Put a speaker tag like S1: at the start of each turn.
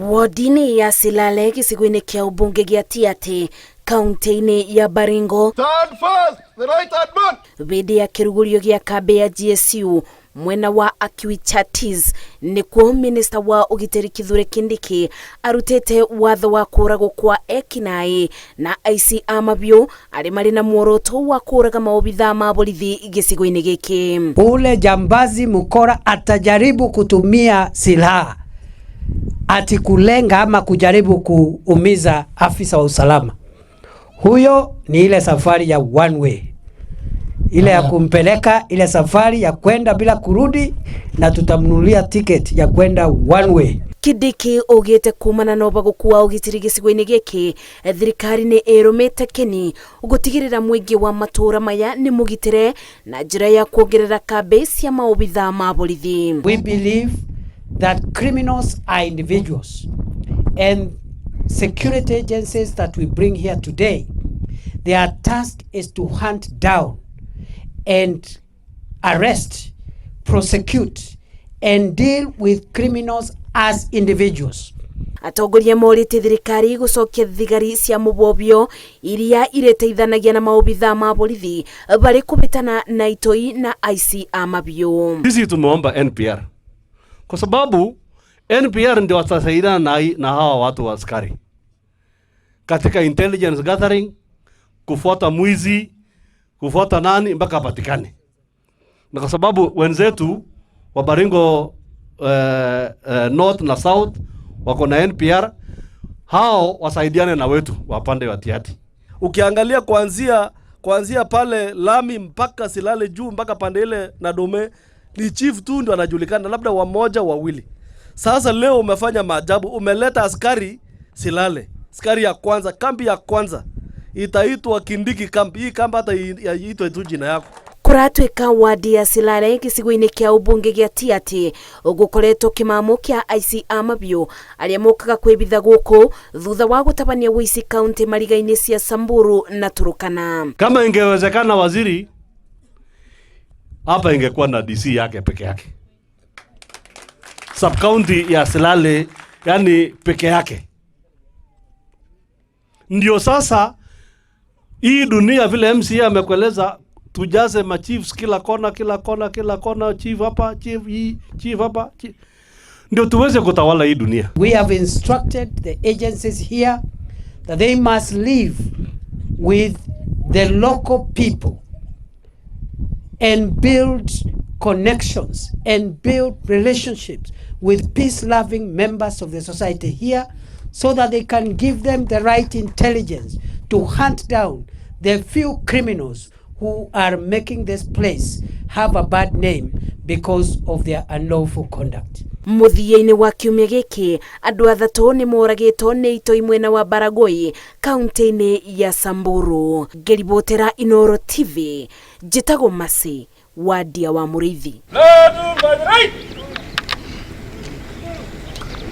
S1: Wodini ya Silale gĩcigo-inĩ kĩa ũmbunge gĩa Tiaty kaunti-inĩ ya Baringo.
S2: Stand fast, the right hand man.
S1: Hĩndĩ ya kĩrugũrio gĩa kambe ya GSU mwena wa Chatis nĩkuo minista wa ũgitĩri Kithure Kindiki arutĩte watho wa kũragwo kwa ekinaĩ na aici a mabiũ arĩa marĩ na muoroto wa kũraga maobithaa ma borithi gĩcigo-inĩ gĩkĩ.
S3: Ule jambazi mkora atajaribu kutumia silaha ati kulenga ama kujaribu kuumiza afisa wa usalama, huyo ni ile safari ya one way, ile ya kumpeleka, ile safari ya kwenda bila kurudi, na tutamnunulia ticket ya kwenda one way.
S1: Kindiki ogete kumana na ũbaguku wa ũgitĩri gĩcigo-inĩ gĩkĩ, thirikari nĩ ĩrũmĩte keni gũtigĩrĩra mũingĩ wa matũra maya nĩ mũgitĩre na njĩra ya kuongerera kambe cia maobithaa ma borithi.
S3: We believe that criminals are individuals, and security agencies that we bring here today, their task is to hunt down and arrest, prosecute and deal with criminals as individuals.
S1: Atongoria morĩte thirikari gũcokia thigari cia mũbobio iria ireteithanagia na maobithaa ma borithi barĩ kũbĩtana na itoi na aici a mabiũ.
S4: Sisi tumeomba NPR kwa sababu NPR ndio watasaidiana na hawa watu wa askari katika intelligence gathering, kufuata mwizi, kufuata nani mpaka patikane. Na kwa sababu wenzetu wa Baringo North na South wako na NPR, hao wasaidiane na wetu wa pande wa Tiaty.
S5: Ukiangalia kuanzia pale Lami mpaka Silale juu mpaka pande ile na Dome, ni chief tu ndio anajulikana, labda wamoja wawili. Sasa leo umefanya maajabu, umeleta askari Silale, askari ya kwanza, kambi ya kwanza itaitwa Kindiki kambi. Hii kambi hata iitwe tu jina yako.
S1: Kuratwĩka wadi ya Silale gĩcigo-inĩ kĩa ũmbunge gĩa Tiaty gũkoretwo kĩmamo kĩa aici a mabiũ arĩa mokaga kwĩbitha gũkũ thutha wa gũtabania ũici kaunti mariga-inĩ cia Samburu na Turkana.
S4: Kama ingewezekana waziri hapa ingekuwa na DC yake peke yake, sub county ya Silale yani peke yake. Ndio sasa hii dunia vile MCA amekueleza, tujaze ma chiefs kila kona, chief hapa, chief hapa, ndio tuweze kutawala hii dunia.
S3: We have instructed the agencies here that they must live with the local people and build connections and build relationships with peace-loving members of the society here, so that they can give them the right intelligence to hunt down the few criminals who are making this place have a bad name because of their unlawful conduct.
S1: Mũthia-inĩ wa kiumia gĩkĩ andũ athatũ nĩ moragĩtwo nĩ itoi mwena wa Baragoi kaunti-inĩ ya Samburu. Ngĩribotera Inooro TV, njĩtagwo Masi wa Ndia wa Mũrĩithi.